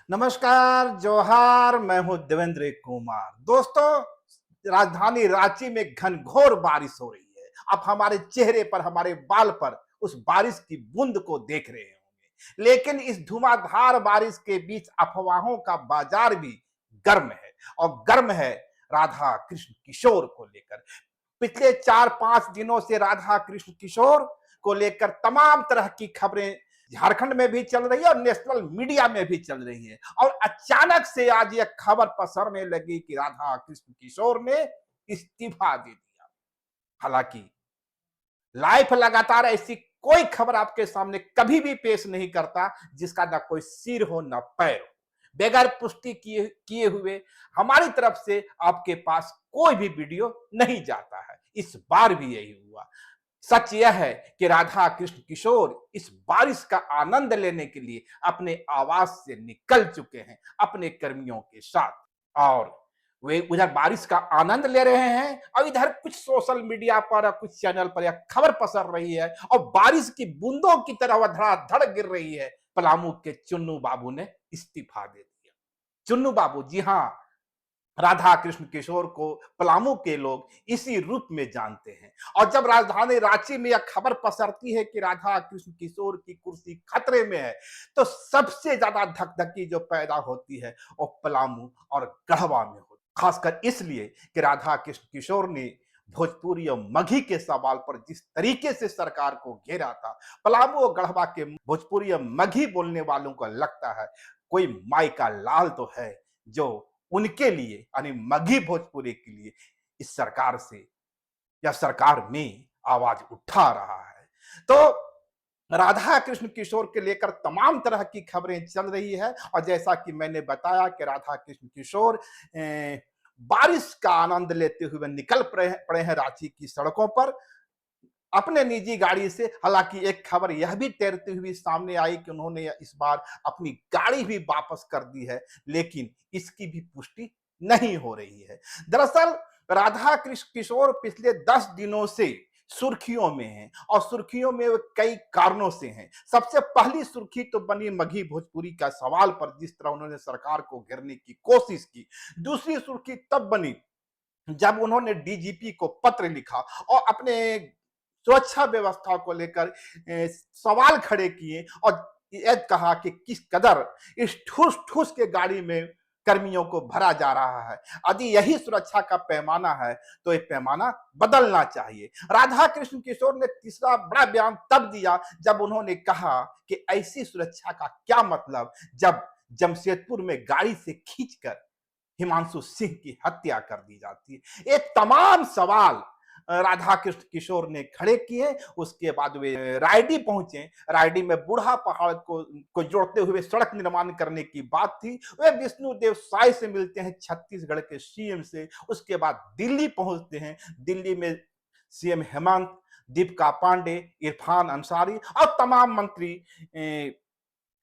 नमस्कार, जोहार। मैं हूं देवेंद्र कुमार। दोस्तों, राजधानी रांची में घनघोर बारिश हो रही है। आप हमारे चेहरे पर, हमारे बाल पर उस बारिश की बूंद को देख रहे होंगे, लेकिन इस धुआंधार बारिश के बीच अफवाहों का बाजार भी गर्म है। और गर्म है राधा कृष्ण किशोर को लेकर। पिछले 4-5 दिनों से राधा कृष्ण किशोर को लेकर तमाम तरह की खबरें झारखंड में भी चल रही है और नेशनल मीडिया में भी चल रही है। और अचानक से आज यह खबर पसरने लगी कि राधा कृष्ण किशोर ने इस्तीफा दे दिया। हालांकि लाइफ लगातार ऐसी कोई खबर आपके सामने कभी भी पेश नहीं करता जिसका ना कोई सिर हो ना पैर हो। बगैर पुष्टि किए किए हुए हमारी तरफ से आपके पास कोई भी वीडियो नहीं जाता है। इस बार भी यही हुआ। सच यह है कि राधा कृष्ण किशोर इस बारिश का आनंद लेने के लिए अपने आवास से निकल चुके हैं अपने कर्मियों के साथ। और वे उधर बारिश का आनंद ले रहे हैं और इधर कुछ सोशल मीडिया पर, कुछ चैनल पर यह खबर पसर रही है और बारिश की बूंदों की तरह वह धड़ाधड़ गिर रही है। पलामू के चुन्नू बाबू ने इस्तीफा दे दिया। चुन्नू बाबू, जी हां, राधा कृष्ण किशोर को पलामू के लोग इसी रूप में जानते हैं। और जब राजधानी रांची में यह खबर पसरती है कि राधा कृष्ण किशोर की कुर्सी खतरे में है, तो सबसे ज्यादा धकधकी जो पैदा होती है वो पलामू और गढ़वा में होती है। खासकर इसलिए कि राधा कृष्ण किशोर ने भोजपुरी और मगही के सवाल पर जिस तरीके से सरकार को घेरा था, पलामू और गढ़वा के भोजपुरी और मगही बोलने वालों को लगता है कोई माई का लाल तो है जो उनके लिए, यानी मगही भोजपुरी के लिए इस सरकार से या सरकार में आवाज उठा रहा है। तो राधा कृष्ण किशोर के लेकर तमाम तरह की खबरें चल रही है। और जैसा कि मैंने बताया कि राधा कृष्ण किशोर बारिश का आनंद लेते हुए निकल पड़े हैं रांची की सड़कों पर अपने निजी गाड़ी से। हालांकि एक खबर यह भी तैरती हुई सामने आई कि उन्होंने इस बार अपनी गाड़ी भी वापस कर दी है, लेकिन इसकी भी पुष्टि नहीं हो रही है। दरअसल राधा कृष्ण किशोर पिछले 10 दिनों से सुर्खियों में हैं और सुर्खियों में वो कई कारणों से हैं। सबसे पहली सुर्खी तो बनी मगही भोजपुरी का सवाल पर, जिस तरह उन्होंने सरकार को घेरने की कोशिश की। दूसरी सुर्खी तब बनी जब उन्होंने डीजीपी को पत्र लिखा और अपने सुरक्षा व्यवस्था को लेकर सवाल खड़े किए और यह कहा कि किस कदर इस ठूस ठूस के गाड़ी में कर्मियों को भरा जा रहा है। यदि यही सुरक्षा का पैमाना है तो ये पैमाना बदलना चाहिए। राधा कृष्ण किशोर ने तीसरा बड़ा बयान तब दिया जब उन्होंने कहा कि ऐसी सुरक्षा का क्या मतलब जब जमशेदपुर में गाड़ी से खींचकर हिमांशु सिंह की हत्या कर दी जाती है। ये तमाम सवाल राधा कृष्ण किशोर ने खड़े किए। उसके बाद वे रायडी पहुंचे। रायडी में बूढ़ा पहाड़ को जोड़ते हुए सड़क निर्माण करने की बात थी। वे विष्णुदेव साय से मिलते हैं, छत्तीसगढ़ के सीएम से। उसके बाद दिल्ली पहुंचते हैं। दिल्ली में सीएम हेमंत, दीपिका पांडे, इरफान अंसारी और तमाम मंत्री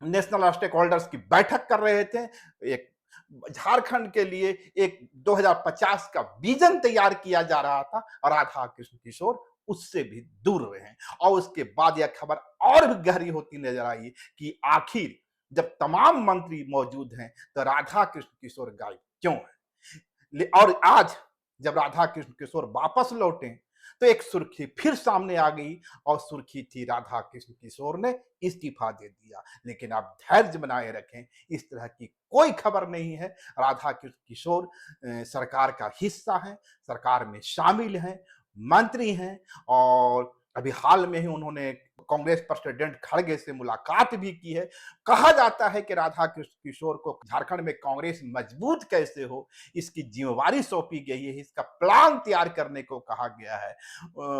नेशनल स्टेक होल्डर्स की बैठक कर रहे थे। एक झारखंड के लिए एक 2050 का विजन तैयार किया जा रहा था और राधा कृष्ण किशोर उससे भी दूर रहे हैं। और उसके बाद यह खबर और भी गहरी होती नजर आई कि आखिर जब तमाम मंत्री मौजूद हैं तो राधा कृष्ण किशोर गायब क्यों है। और आज जब राधा कृष्ण किशोर वापस लौटे तो एक सुर्खी फिर सामने आ गई और सुर्खी थी राधा कृष्ण किशोर ने इस्तीफा दे दिया। लेकिन आप धैर्य बनाए रखें, इस तरह की कोई खबर नहीं है। राधा कृष्ण किशोर सरकार का हिस्सा है, सरकार में शामिल हैं, मंत्री हैं। और अभी हाल में ही उन्होंने कांग्रेस प्रेसिडेंट खड़गे से मुलाकात भी की है। कहा जाता है कि राधा कृष्ण किशोर को झारखंड में कांग्रेस मजबूत कैसे हो इसकी जिम्मेवारी सौंपी गई है, इसका प्लान तैयार करने को कहा गया है।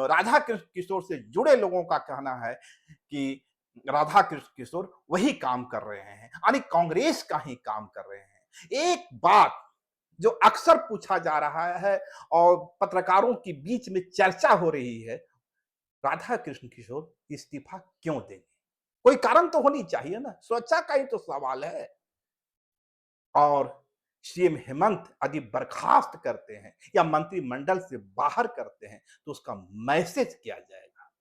राधा कृष्ण किशोर से जुड़े लोगों का कहना है कि राधा कृष्ण किशोर वही काम कर रहे हैं, यानी कांग्रेस का ही काम कर रहे हैं। एक बात जो अक्सर पूछा जा रहा है और पत्रकारों के बीच में चर्चा हो रही है, राधा कृष्ण किशोर इस्तीफा क्यों देंगे? कोई कारण तो होनी चाहिए ना, सुरक्षा का ही तो सवाल है। और सीएम हेमंत यदि बर्खास्त करते हैं या मंत्रिमंडल से बाहर करते हैं तो उसका मैसेज क्या जाएगा।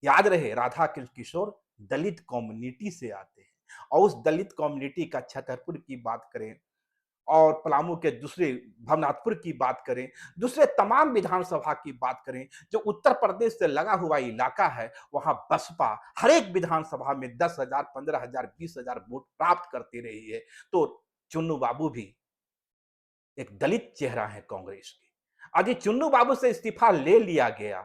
याद रहे, राधा कृष्ण किशोर दलित कम्युनिटी से आते हैं। और उस दलित कम्युनिटी का छतरपुर की बात करें और पलामू के दूसरे भवनाथपुर की बात करें, दूसरे तमाम विधानसभा की बात करें, जो उत्तर प्रदेश से लगा हुआ इलाका है, वहाँ बसपा हर एक विधानसभा में 10,000, 15,000, 20,000 वोट प्राप्त करती रही है। तो चुन्नू बाबू भी एक दलित चेहरा है कांग्रेस की। यदि चुन्नू बाबू से इस्तीफा ले लिया गया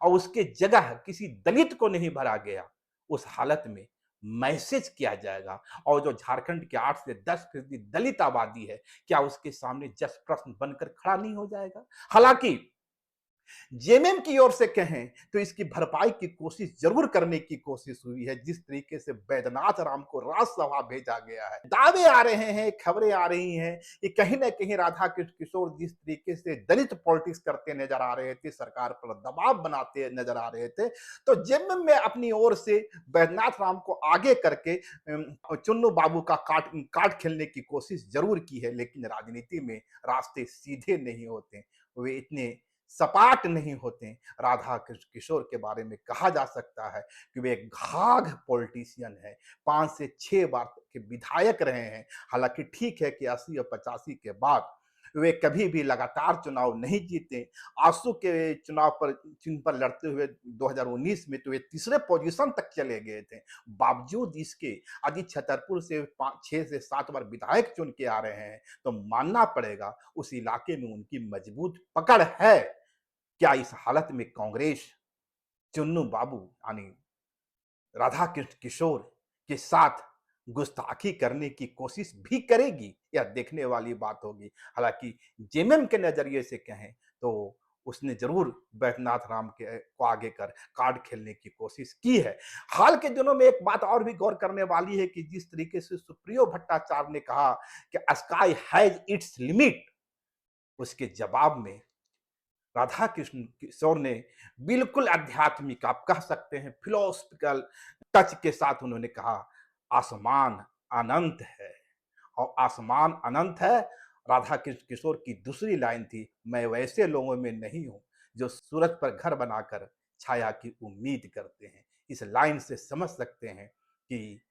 और उसके जगह किसी दलित को नहीं भरा गया, उस हालत में मैसेज किया जाएगा और जो झारखंड के 8 से 10% दलित आबादी है, क्या उसके सामने जस प्रश्न बनकर खड़ा नहीं हो जाएगा? हालांकि जेएमएम की ओर से कहें तो इसकी भरपाई की कोशिश जरूर करने की कोशिश हुई है। जिस तरीके से बैद्यनाथ राम को राज्यसभा भेजा गया है, दावे आ रहे हैं, खबरें आ रही हैं कि कहीं ना कहीं राधा कृष्ण किशोर जिस तरीके से दलित पॉलिटिक्स करते नजर आ रहे थे, सरकार पर दबाव बनाते नजर आ रहे थे, तो जेएमएम में अपनी ओर से बैद्यनाथ राम को आगे करके चुन्नू बाबू का काट खेलने की कोशिश जरूर की है। लेकिन राजनीति में रास्ते सीधे नहीं होते, वे इतने सपाट नहीं होते। राधा कृष्ण किशोर के बारे में कहा जा सकता है कि वे एक घाघ पॉलिटिशियन है, 5 से 6 बार के विधायक रहे हैं। हालांकि ठीक है कि 80 और 85 के बाद वे कभी भी लगातार चुनाव नहीं जीते। आंसू के चुनाव पर चिन्ह पर लड़ते हुए 2019 में तो वे तीसरे पोजीशन तक चले गए थे। बावजूद इसके यदि छतरपुर से 6 से 7 बार विधायक चुन के आ रहे हैं, तो मानना पड़ेगा उस इलाके में उनकी मजबूत पकड़ है। क्या इस हालत में कांग्रेस चुन्नू बाबू यानी राधा कृष्ण किशोर के साथ गुस्ताखी करने की कोशिश भी करेगी? यह देखने वाली बात होगी। हालांकि जेएमएम के नजरिए से कहें तो उसने जरूर बैद्यनाथ राम के को आगे कर कार्ड खेलने की कोशिश की है। हाल के दिनों में एक बात और भी गौर करने वाली है कि जिस तरीके से सुप्रियो भट्टाचार्य ने कहा कि स्काई हैज इट्स लिमिट, उसके जवाब में राधा कृष्ण किशोर ने बिल्कुल आध्यात्मिक, आप कह सकते हैं फिलोसफिकल टच के साथ उन्होंने कहा, आसमान अनंत है। और आसमान अनंत है। राधा कृष्ण किशोर की दूसरी लाइन थी, मैं वैसे लोगों में नहीं हूं जो सूरज पर घर बनाकर छाया की उम्मीद करते हैं। इस लाइन से समझ सकते हैं कि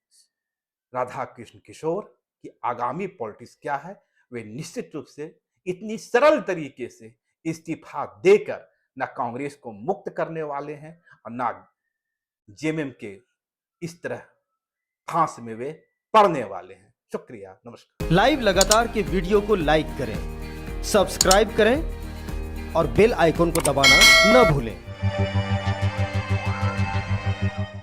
राधा कृष्ण किशोर की आगामी पॉलिटिक्स क्या है। वे निश्चित रूप से इतनी सरल तरीके से इस्तीफा देकर ना कांग्रेस को मुक्त करने वाले हैं और ना जेएमएम के इस तरह फांस में वे पड़ने वाले हैं। शुक्रिया, नमस्कार। लाइव लगातार के वीडियो को लाइक करें, सब्सक्राइब करें और बेल आइकन को दबाना न भूलें।